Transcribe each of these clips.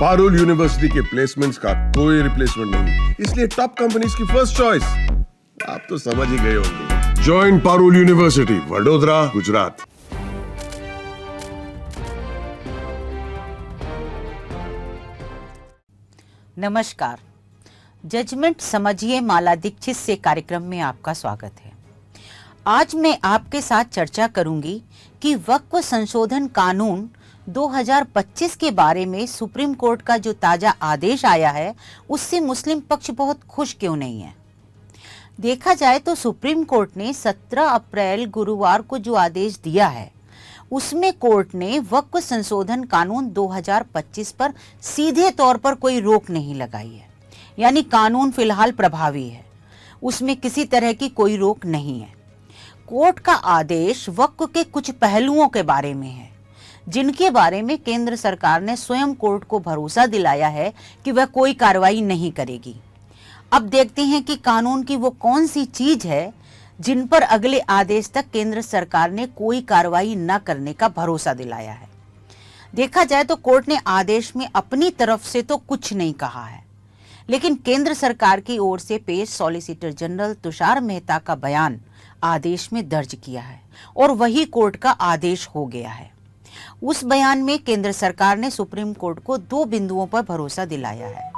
Parul university के placements का कोई रिप्लेसमेंट नहीं, इसलिए टॉप कंपनीज की फर्स्ट चॉइस। आप तो समझ ही गए होंगे। Join Parul university, Vadodara, Gujarat. नमस्कार, जजमेंट समझिए माला दीक्षित से कार्यक्रम में आपका स्वागत है। आज मैं आपके साथ चर्चा करूंगी कि वक्फ संशोधन कानून 2025 के बारे में सुप्रीम कोर्ट का जो ताजा आदेश आया है उससे मुस्लिम पक्ष बहुत खुश क्यों नहीं है। देखा जाए तो सुप्रीम कोर्ट ने 17 अप्रैल गुरुवार को जो आदेश दिया है उसमें कोर्ट ने वक्फ संशोधन कानून 2025 पर सीधे तौर पर कोई रोक नहीं लगाई है, यानी कानून फिलहाल प्रभावी है, उसमें किसी तरह की कोई रोक नहीं है। कोर्ट का आदेश वक्फ के कुछ पहलुओं के बारे में है जिनके बारे में केंद्र सरकार ने स्वयं कोर्ट को भरोसा दिलाया है कि वह कोई कार्रवाई नहीं करेगी। अब देखते हैं कि कानून की वो कौन सी चीज है जिन पर अगले आदेश तक केंद्र सरकार ने कोई कार्रवाई न करने का भरोसा दिलाया है। देखा जाए तो कोर्ट ने आदेश में अपनी तरफ से तो कुछ नहीं कहा है, लेकिन केंद्र सरकार की ओर से पेश सॉलिसिटर जनरल तुषार मेहता का बयान आदेश में दर्ज किया है और वही कोर्ट का आदेश हो गया है। उस बयान में केंद्र सरकार ने सुप्रीम कोर्ट को 2 बिंदुओं पर भरोसा दिलाया है।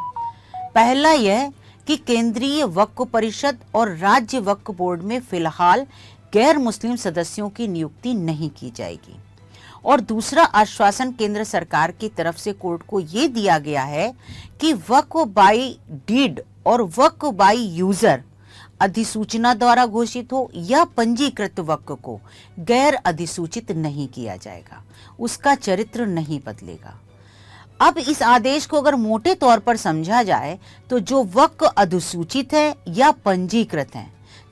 पहला यह कि केंद्रीय वक्फ परिषद और राज्य वक्फ बोर्ड में फिलहाल गैर मुस्लिम सदस्यों की नियुक्ति नहीं की जाएगी, और दूसरा आश्वासन केंद्र सरकार की तरफ से कोर्ट को यह दिया गया है कि वक्फ बाय डीड और वक्फ बाय यूजर अधिसूचना द्वारा घोषित हो या पंजीकृत वक्फ को गैर अधिसूचित नहीं किया जाएगा, उसका चरित्र नहीं बदलेगा। अब इस आदेश को अगर मोटे तौर पर समझा जाए तो जो वक्फ अधिसूचित है या पंजीकृत है,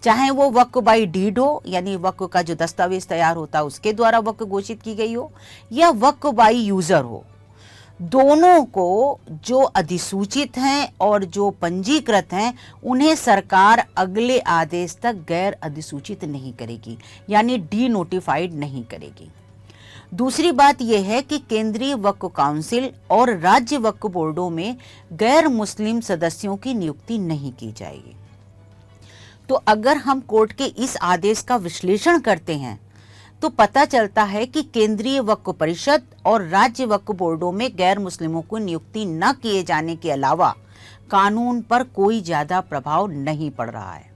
चाहे वो वक्फ बाय डीड हो यानी वक्फ का जो दस्तावेज तैयार होता है उसके द्वारा वक्फ घोषित की गई हो, या वक्फ बाय यूजर हो, दोनों को जो अधिसूचित हैं और जो पंजीकृत हैं उन्हें सरकार अगले आदेश तक गैर अधिसूचित नहीं करेगी, यानी डी नोटिफाइड नहीं करेगी। दूसरी बात यह है कि केंद्रीय वक्फ काउंसिल और राज्य वक्फ बोर्डों में गैर मुस्लिम सदस्यों की नियुक्ति नहीं की जाएगी। तो अगर हम कोर्ट के इस आदेश का विश्लेषण करते हैं तो पता चलता है कि केंद्रीय वक्फ परिषद और राज्य वक्फ बोर्डों में गैर मुस्लिमों को नियुक्ति न किए जाने के अलावा कानून पर कोई ज्यादा प्रभाव नहीं पड़ रहा है।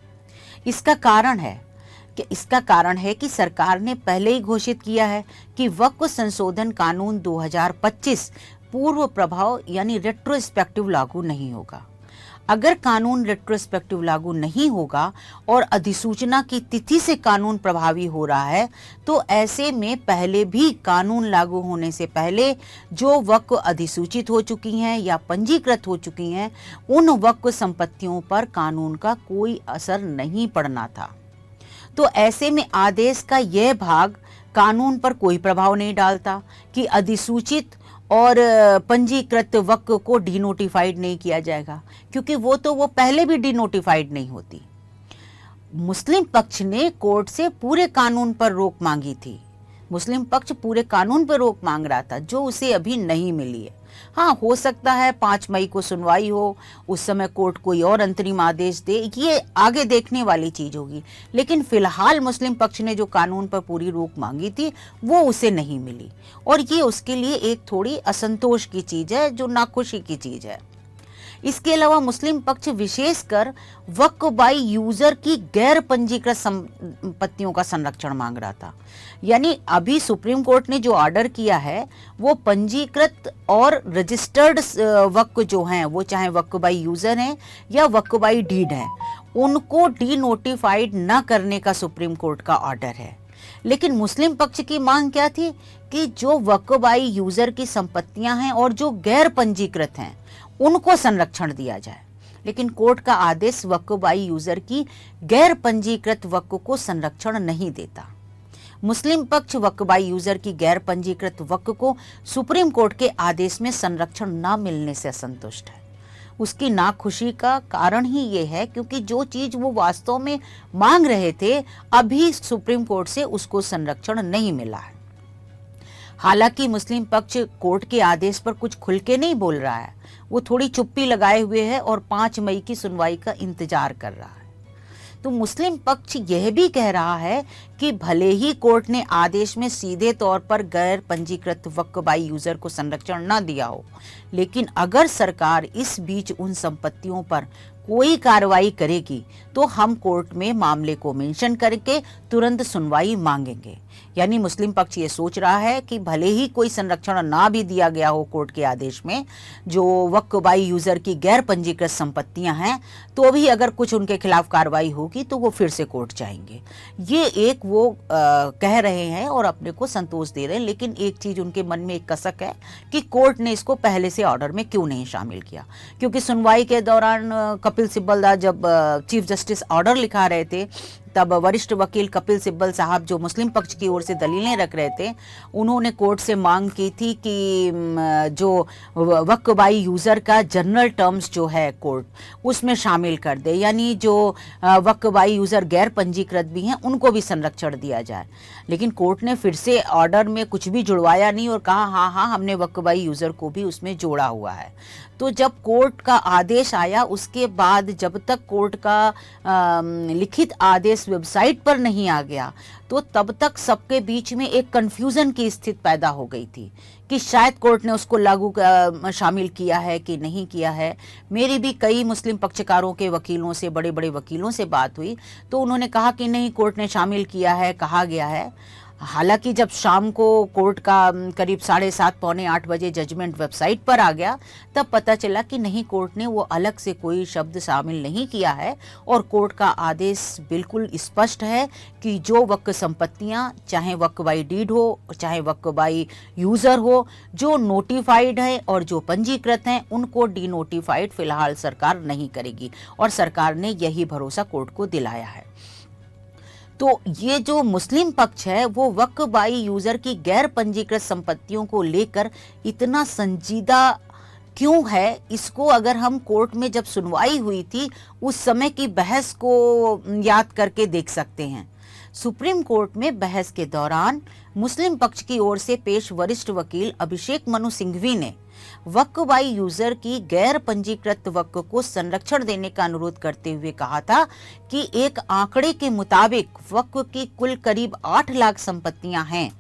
इसका कारण है कि सरकार ने पहले ही घोषित किया है कि वक्फ संशोधन कानून 2025 पूर्व प्रभाव यानी रेट्रोस्पेक्टिव लागू नहीं होगा। अगर कानून रेट्रोस्पेक्टिव लागू नहीं होगा और अधिसूचना की तिथि से कानून प्रभावी हो रहा है तो ऐसे में पहले भी कानून लागू होने से पहले जो वक्फ अधिसूचित हो चुकी हैं या पंजीकृत हो चुकी हैं उन वक्फ संपत्तियों पर कानून का कोई असर नहीं पड़ना था। तो ऐसे में आदेश का यह भाग कानून पर कोई प्रभाव नहीं डालता कि अधिसूचित और पंजीकृत वक्फ को डीनोटिफाइड नहीं किया जाएगा, क्योंकि वो पहले भी डीनोटिफाइड नहीं होती। मुस्लिम पक्ष ने कोर्ट से पूरे कानून पर रोक मांगी थी, मुस्लिम पक्ष पूरे कानून पर रोक मांग रहा था जो उसे अभी नहीं मिली है। हाँ, हो सकता है 5 मई को सुनवाई हो, उस समय कोर्ट कोई और अंतरिम आदेश दे, ये आगे देखने वाली चीज होगी, लेकिन फिलहाल मुस्लिम पक्ष ने जो कानून पर पूरी रोक मांगी थी वो उसे नहीं मिली, और ये उसके लिए एक थोड़ी असंतोष की चीज है, जो नाखुशी की चीज है। इसके अलावा मुस्लिम पक्ष विशेषकर वक्फ बाय यूजर की गैर पंजीकृत संपत्तियों का संरक्षण मांग रहा था। यानी अभी सुप्रीम कोर्ट ने जो ऑर्डर किया है वो पंजीकृत और रजिस्टर्ड वक्फ जो हैं, वो चाहे वक्फ बाय यूजर हैं या वक्फ बाय डीड हैं, उनको डी नोटिफाइड न करने का सुप्रीम कोर्ट का ऑर्डर है। लेकिन मुस्लिम पक्ष की मांग क्या थी कि जो वक्फ बाय यूजर की संपत्तियां हैं और जो गैर पंजीकृत हैं उनको संरक्षण दिया जाए, लेकिन कोर्ट का आदेश वक्फ बाय यूजर की गैर पंजीकृत वक्फ को संरक्षण नहीं देता। मुस्लिम पक्ष वक्फ बाय यूजर की गैर पंजीकृत वक्फ को सुप्रीम कोर्ट के आदेश में संरक्षण न मिलने से असंतुष्ट है। उसकी नाखुशी का कारण ही ये है क्योंकि जो चीज वो वास्तव में मांग रहे थे अभी सुप्रीम कोर्ट से उसको संरक्षण नहीं मिला है। हालांकि मुस्लिम पक्ष कोर्ट के आदेश पर कुछ खुल के नहीं बोल रहा है, वो थोड़ी चुप्पी लगाए हुए है और 5 मई की सुनवाई का इंतजार कर रहा है। तो मुस्लिम पक्ष यह भी कह रहा है कि भले ही कोर्ट ने आदेश में सीधे तौर पर गैर पंजीकृत वक्फ बाई यूजर को संरक्षण न दिया हो, लेकिन अगर सरकार इस बीच उन संपत्तियों पर कोई कार्रवाई करेगी तो हम कोर्ट में मामले को मेंशन करके तुरंत सुनवाई मांगेंगे। यानी मुस्लिम पक्ष ये सोच रहा है कि भले ही कोई संरक्षण ना भी दिया गया हो कोर्ट के आदेश में, जो वक्फ बाई यूजर की गैर पंजीकृत संपत्तियां हैं, तो भी अगर कुछ उनके खिलाफ कार्रवाई होगी तो वो फिर से कोर्ट जाएंगे। ये एक वो कह रहे हैं और अपने को संतोष दे रहे हैं, लेकिन एक चीज उनके मन में एक कसक है कि कोर्ट ने इसको पहले से ऑर्डर में क्यों नहीं शामिल किया। क्योंकि सुनवाई के दौरान कपिल सिब्बल जब चीफ जस्टिस ऑर्डर लिखा रहे थे, तब वरिष्ठ वकील कपिल सिब्बल साहब जो मुस्लिम पक्ष की ओर से दलीलें रख रहे थे, उन्होंने कोर्ट से मांग की थी कि जो वक्फ बाई यूजर का जनरल टर्म्स जो है कोर्ट उसमें शामिल कर दे, यानी जो वक्फ बाई यूजर गैर पंजीकृत भी हैं उनको भी संरक्षण दिया जाए। लेकिन कोर्ट ने फिर से ऑर्डर में कुछ भी जुड़वाया नहीं और कहा हाँ हमने वक्फ बाई यूजर को भी उसमें जोड़ा हुआ है। तो जब कोर्ट का आदेश आया उसके बाद जब तक कोर्ट का लिखित आदेश वेबसाइट पर नहीं आ गया, तो तब तक सबके बीच में एक कंफ्यूजन की स्थिति पैदा हो गई थी कि शायद कोर्ट ने उसको शामिल किया है कि नहीं किया है। मेरी भी कई मुस्लिम पक्षकारों के वकीलों से, बड़े बड़े वकीलों से बात हुई, तो उन्होंने कहा कि नहीं, कोर्ट ने शामिल किया है, कहा गया है। हालांकि जब शाम को कोर्ट का करीब 7:30 पौने 8 बजे जजमेंट वेबसाइट पर आ गया, तब पता चला कि नहीं, कोर्ट ने वो अलग से कोई शब्द शामिल नहीं किया है और कोर्ट का आदेश बिल्कुल स्पष्ट है कि जो वक्फ संपत्तियां, चाहे वक्फ बाई डीड हो चाहे वक्फ बाई यूजर हो, जो नोटिफाइड है और जो पंजीकृत हैं, उनको डीनोटिफाइड फिलहाल सरकार नहीं करेगी और सरकार ने यही भरोसा कोर्ट को दिलाया है। तो ये जो मुस्लिम पक्ष है वो वक्फ बाई यूजर की गैर पंजीकृत संपत्तियों को लेकर इतना संजीदा क्यों है, इसको अगर हम कोर्ट में जब सुनवाई हुई थी उस समय की बहस को याद करके देख सकते हैं। सुप्रीम कोर्ट में बहस के दौरान मुस्लिम पक्ष की ओर से पेश वरिष्ठ वकील अभिषेक मनु सिंघवी ने वक्फ बाई यूजर की गैर पंजीकृत वक्फ को संरक्षण देने का अनुरोध करते हुए कहा था कि एक आंकड़े के मुताबिक वक्फ की कुल करीब 8 लाख संपत्तियां हैं,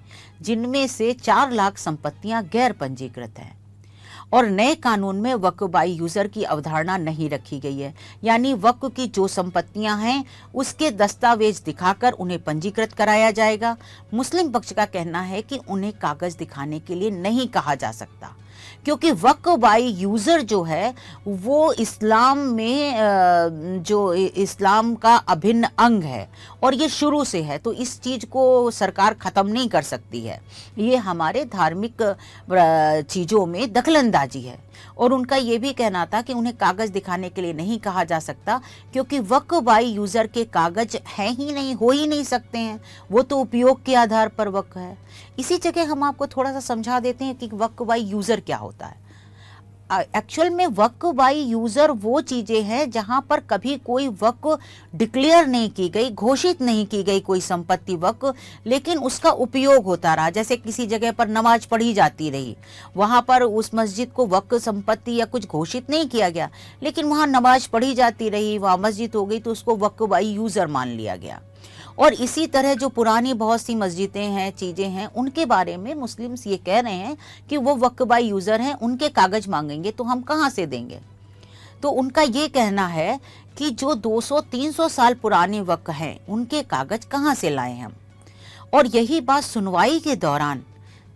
जिनमें से 4 लाख संपत्तियां गैर पंजीकृत हैं और नए कानून में वक्फ बाई यूजर की अवधारणा नहीं रखी गई है। यानी वक्फ की जो संपत्तियां हैं उसके दस्तावेज दिखाकर उन्हें पंजीकृत कराया जाएगा। मुस्लिम पक्ष का कहना है कि उन्हें कागज दिखाने के लिए नहीं कहा जा सकता, क्योंकि वक्फ बाई यूजर जो है वो इस्लाम में जो इस्लाम का अभिन्न अंग है और ये शुरू से है, तो इस चीज को सरकार खत्म नहीं कर सकती है। ये हमारे धार्मिक चीजों में दखलंदाजी है। और उनका ये भी कहना था कि उन्हें कागज दिखाने के लिए नहीं कहा जा सकता, क्योंकि वक्फ बाई यूजर के कागज हैं ही नहीं, हो ही नहीं सकते हैं, वो तो उपयोग के आधार पर वक्फ है। इसी जगह हम आपको थोड़ा सा समझा देते हैं कि वक्फ बाई यूजर क्या होता है। एक्चुअल में वक्फ बाई यूजर वो चीजें हैं जहां पर कभी कोई वक्फ डिक्लेयर नहीं की गई, घोषित नहीं की गई कोई संपत्ति वक्फ, लेकिन उसका उपयोग होता रहा। जैसे किसी जगह पर नमाज पढ़ी जाती रही, वहां पर उस मस्जिद को वक्फ संपत्ति या कुछ घोषित नहीं किया गया, लेकिन वहां नमाज पढ़ी जाती रही, वहां मस्जिद हो गई, तो उसको वक्फ बाई यूजर मान लिया गया। और इसी तरह जो पुरानी बहुत सी मस्जिदें हैं, चीज़ें हैं, उनके बारे में मुस्लिम्स ये कह रहे हैं कि वो वक्फ बाई यूज़र हैं, उनके कागज मांगेंगे तो हम कहाँ से देंगे। तो उनका ये कहना है कि जो 200-300 साल पुराने वक्फ हैं उनके कागज कहाँ से लाएं हम। और यही बात सुनवाई के दौरान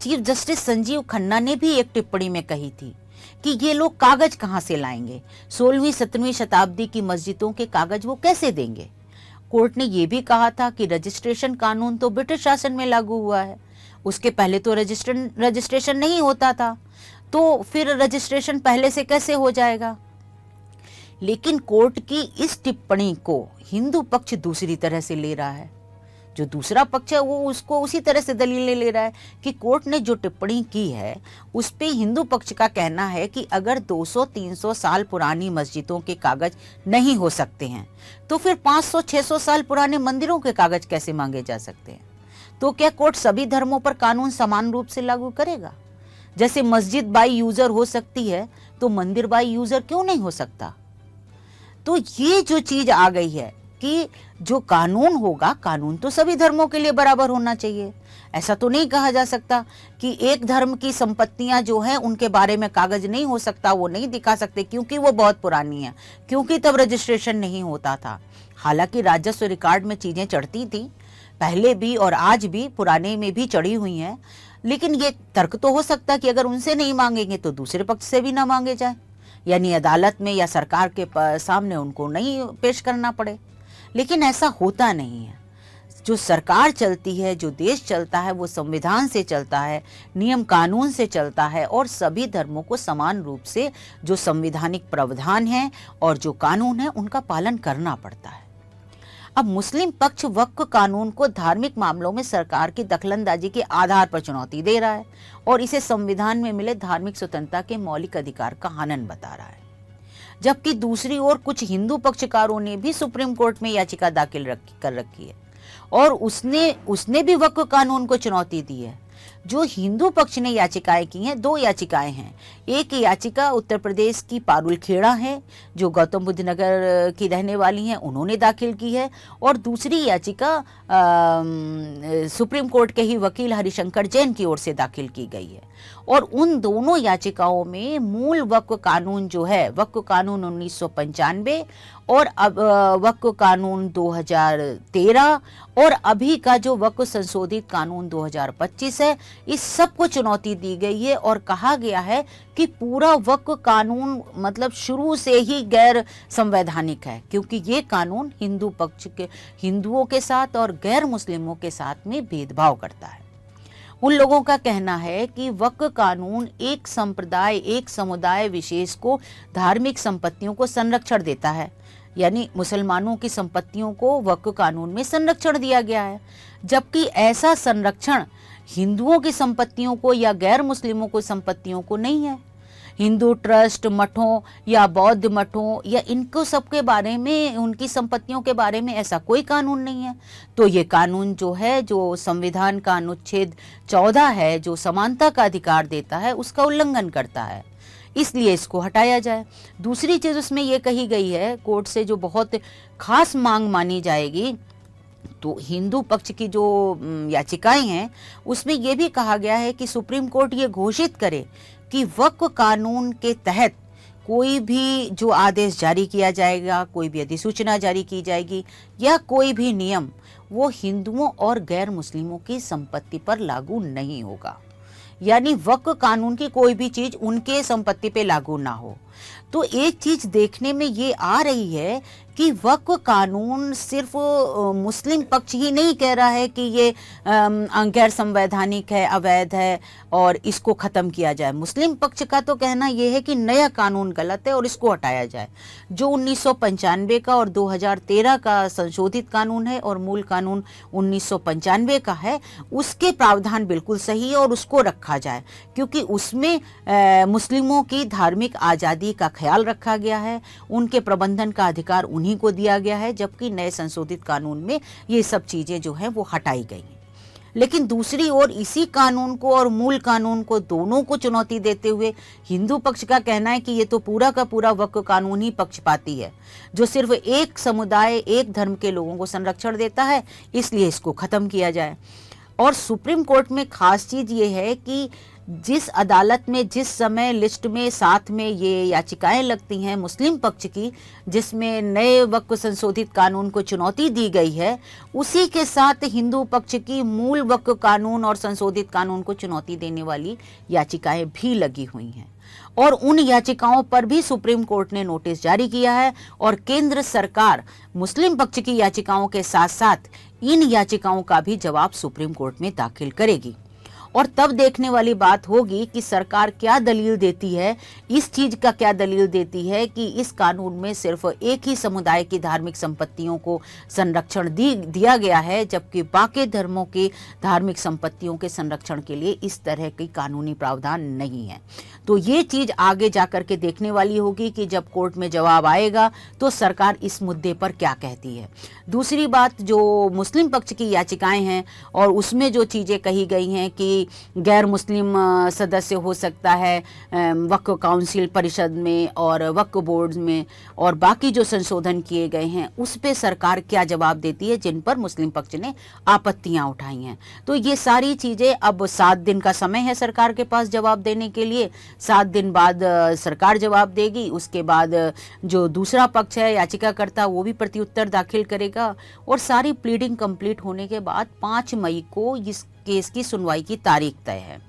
चीफ जस्टिस संजीव खन्ना ने भी एक टिप्पणी में कही थी कि ये लोग कागज कहाँ से लाएंगे, 16वीं-17वीं शताब्दी की मस्जिदों के कागज वो कैसे देंगे। कोर्ट ने यह भी कहा था कि रजिस्ट्रेशन कानून तो ब्रिटिश शासन में लागू हुआ है, उसके पहले तो रजिस्ट्रेशन नहीं होता था, तो फिर रजिस्ट्रेशन पहले से कैसे हो जाएगा। लेकिन कोर्ट की इस टिप्पणी को हिंदू पक्ष दूसरी तरह से ले रहा है। जो दूसरा पक्ष है वो उसको उसी तरह से दलीलें ले रहा है कि कोर्ट ने जो टिप्पणी की है उस पे हिंदू पक्ष का कहना है कि अगर 200-300 साल पुरानी मस्जिदों के कागज नहीं हो सकते हैं तो फिर 500-600 साल पुराने मंदिरों के कागज कैसे मांगे जा सकते हैं। तो क्या कोर्ट सभी धर्मों पर कानून समान रूप से लागू करेगा? जैसे मस्जिद बाई यूजर हो सकती है तो मंदिर बाई यूजर क्यों नहीं हो सकता? तो ये जो चीज आ गई है कि जो कानून होगा, कानून तो सभी धर्मों के लिए बराबर होना चाहिए। ऐसा तो नहीं कहा जा सकता कि एक धर्म की संपत्तियां जो हैं उनके बारे में कागज नहीं हो सकता, वो नहीं दिखा सकते क्योंकि वो बहुत पुरानी है, क्योंकि तब रजिस्ट्रेशन नहीं होता था। हालांकि राजस्व रिकॉर्ड में चीजें चढ़ती थी, पहले भी और आज भी, पुराने में भी चढ़ी हुई हैं, लेकिन ये तर्क तो हो सकता कि अगर उनसे नहीं मांगेंगे तो दूसरे पक्ष से भी ना मांगे जाए, यानी अदालत में या सरकार के सामने उनको नहीं पेश करना पड़े। लेकिन ऐसा होता नहीं है। जो सरकार चलती है, जो देश चलता है, वो संविधान से चलता है, नियम कानून से चलता है और सभी धर्मों को समान रूप से जो संवैधानिक प्रावधान है और जो कानून है उनका पालन करना पड़ता है। अब मुस्लिम पक्ष वक्फ कानून को धार्मिक मामलों में सरकार की दखलंदाजी के आधार पर चुनौती दे रहा है और इसे संविधान में मिले धार्मिक स्वतंत्रता के मौलिक अधिकार का हनन बता रहा है। जबकि दूसरी ओर कुछ हिंदू पक्षकारों ने भी सुप्रीम कोर्ट में याचिका दाखिल कर रखी है और उसने भी वक्फ कानून को चुनौती दी है। जो हिंदू पक्ष ने याचिकाएं की हैं, 2 याचिकाएं हैं। एक याचिका उत्तर प्रदेश की पारुल खेड़ा है जो गौतम बुद्ध नगर की रहने वाली हैं, उन्होंने दाखिल की है, और दूसरी याचिका सुप्रीम कोर्ट के ही वकील हरिशंकर जैन की ओर से दाखिल की गई है। और उन दोनों याचिकाओं में मूल वक्फ कानून जो है, वक्फ कानून 1995 और अब वक्फ कानून 2013 और अभी का जो वक्फ संशोधित कानून 2025 है, इस सब को चुनौती दी गई है और कहा गया है कि पूरा वक्फ कानून मतलब शुरू से ही गैर संवैधानिक है, क्योंकि ये कानून हिंदू पक्ष के हिंदुओं के साथ और गैर मुस्लिमों के साथ में भेदभाव करता है। उन लोगों का कहना है कि वक्फ कानून एक संप्रदाय, एक समुदाय विशेष को धार्मिक संपत्तियों को संरक्षण देता है, यानी मुसलमानों की संपत्तियों को वक्फ कानून में संरक्षण दिया गया है, जबकि ऐसा संरक्षण हिंदुओं की संपत्तियों को या गैर मुस्लिमों को संपत्तियों को नहीं है। हिंदू ट्रस्ट मठों या बौद्ध मठों या इनको सबके बारे में, उनकी संपत्तियों के बारे में ऐसा कोई कानून नहीं है। तो ये कानून जो है, जो संविधान का अनुच्छेद 14 है, जो समानता का अधिकार देता है, उसका उल्लंघन करता है, इसलिए इसको हटाया जाए। दूसरी चीज उसमें ये कही गई है, कोर्ट से जो बहुत खास मांग मानी जाएगी, तो हिंदू पक्ष की जो याचिकाएं हैं उसमें यह भी कहा गया है कि सुप्रीम कोर्ट ये घोषित करे कि वक्फ कानून के तहत कोई भी जो आदेश जारी किया जाएगा, कोई भी अधिसूचना जारी की जाएगी या कोई भी नियम, वो हिंदुओं और गैर मुस्लिमों की संपत्ति पर लागू नहीं होगा, यानी वक्फ कानून की कोई भी चीज उनके संपत्ति पे लागू ना हो। तो एक चीज देखने में ये आ रही है कि वक्फ कानून सिर्फ मुस्लिम पक्ष ही नहीं कह रहा है कि ये गैर संवैधानिक है, अवैध है और इसको खत्म किया जाए। मुस्लिम पक्ष का तो कहना यह है कि नया कानून गलत है और इसको हटाया जाए। जो 1995 का और 2013 का संशोधित कानून है और मूल कानून 1995 का है, उसके प्रावधान बिल्कुल सही है और उसको रखा जाए, क्योंकि उसमें मुस्लिमों की धार्मिक आज़ादी का ख्याल रखा गया है, उनके प्रबंधन का अधिकार उन्हीं को दिया गया है, जबकि नए संशोधित कानून में ये सब चीजें जो हैं वो हटाई गई हैं। लेकिन दूसरी ओर इसी कानून को और मूल कानून को, दोनों को चुनौती देते हुए हिंदू पक्ष का कहना है कि ये तो पूरा का पूरा वक्फ कानून ही पक्षपाती है, जो सिर्फ एक समुदाय, एक धर्म के लोगों को संरक्षण देता है, इसलिए इसको खत्म किया जाए। और सुप्रीम कोर्ट में खास चीज ये है कि जिस अदालत में जिस समय लिस्ट में साथ में ये याचिकाएं लगती हैं मुस्लिम पक्ष की, जिसमें नए वक्फ संशोधित कानून को चुनौती दी गई है, उसी के साथ हिंदू पक्ष की मूल वक्फ कानून और संशोधित कानून को चुनौती देने वाली याचिकाएं भी लगी हुई हैं। और उन याचिकाओं पर भी सुप्रीम कोर्ट ने नोटिस जारी किया है और केंद्र सरकार मुस्लिम पक्ष की याचिकाओं के साथ साथ इन याचिकाओं का भी जवाब सुप्रीम कोर्ट में दाखिल करेगी। और तब देखने वाली बात होगी कि सरकार क्या दलील देती है, इस चीज का क्या दलील देती है कि इस कानून में सिर्फ एक ही समुदाय की धार्मिक संपत्तियों को संरक्षण दिया गया है, जबकि बाकी धर्मों की धार्मिक संपत्तियों के संरक्षण के लिए इस तरह की कानूनी प्रावधान नहीं है। तो ये चीज आगे जाकर के देखने वाली होगी कि जब कोर्ट में जवाब आएगा तो सरकार इस मुद्दे पर क्या कहती है। दूसरी बात, जो मुस्लिम पक्ष की याचिकाएं हैं और उसमें जो चीज़ें कही गई हैं कि गैर मुस्लिम सदस्य हो सकता है वक्फ काउंसिल परिषद में और वक्फ बोर्ड में, और बाकी जो संशोधन किए गए हैं उस पे सरकार क्या जवाब देती है जिन पर मुस्लिम पक्ष ने आपत्तियां उठाई हैं। तो ये सारी चीज़ें, अब 7 दिन का समय है सरकार के पास जवाब देने के लिए। 7 दिन बाद सरकार जवाब देगी, उसके बाद जो दूसरा पक्ष है याचिकाकर्ता वो भी प्रत्युत्तर दाखिल करेगा, और सारी प्लीडिंग कंप्लीट होने के बाद 5 मई को इस केस की सुनवाई की तारीख तय है।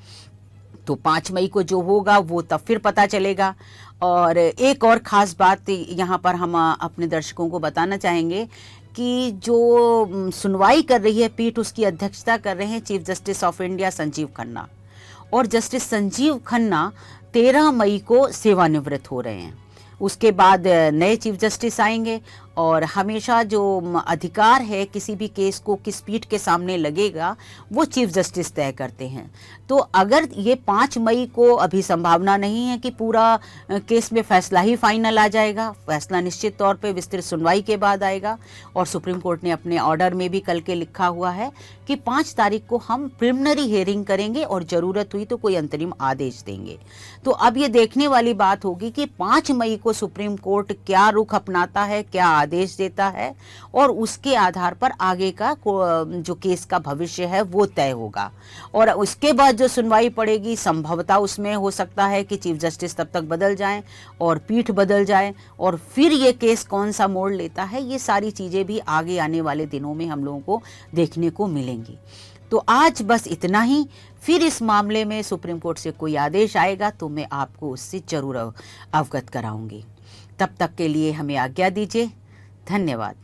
तो 5 मई को जो होगा वो तब फिर पता चलेगा। और एक और ख़ास बात यहाँ पर हम अपने दर्शकों को बताना चाहेंगे कि जो सुनवाई कर रही है पीठ, उसकी अध्यक्षता कर रहे हैं chief justice of India Sanjeev Khanna, और जस्टिस संजीव खन्ना 13 मई को सेवानिवृत्त हो रहे हैं। उसके बाद नए चीफ जस्टिस आएंगे, और हमेशा जो अधिकार है किसी भी केस को किस पीठ के सामने लगेगा वो चीफ जस्टिस तय करते हैं। तो अगर ये 5 मई को, अभी संभावना नहीं है कि पूरा केस में फैसला ही फाइनल आ जाएगा, फैसला निश्चित तौर पे विस्तृत सुनवाई के बाद आएगा। और सुप्रीम कोर्ट ने अपने ऑर्डर में भी कल के लिखा हुआ है कि 5 तारीख को हम प्रिलिमिनरी हियरिंग करेंगे और ज़रूरत हुई तो कोई अंतरिम आदेश देंगे। तो अब ये देखने वाली बात होगी कि 5 मई को सुप्रीम कोर्ट क्या रुख अपनाता है, क्या आदेश देता है, और उसके आधार पर आगे का जो केस का भविष्य है वो तय होगा। और उसके बाद जो सुनवाई पड़ेगी, संभवतः उसमें हो सकता है कि चीफ जस्टिस तब तक बदल जाएं और पीठ बदल जाए, और फिर ये केस कौन सा मोड़ लेता है, ये सारी चीज़ें भी आगे आने वाले दिनों में हम लोगों को देखने को मिलेंगी। तो आज बस इतना ही। फिर इस मामले में सुप्रीम कोर्ट से कोई आदेश आएगा तो मैं आपको उससे जरूर अवगत कराऊंगी। तब तक के लिए हमें आज्ञा दीजिए। धन्यवाद।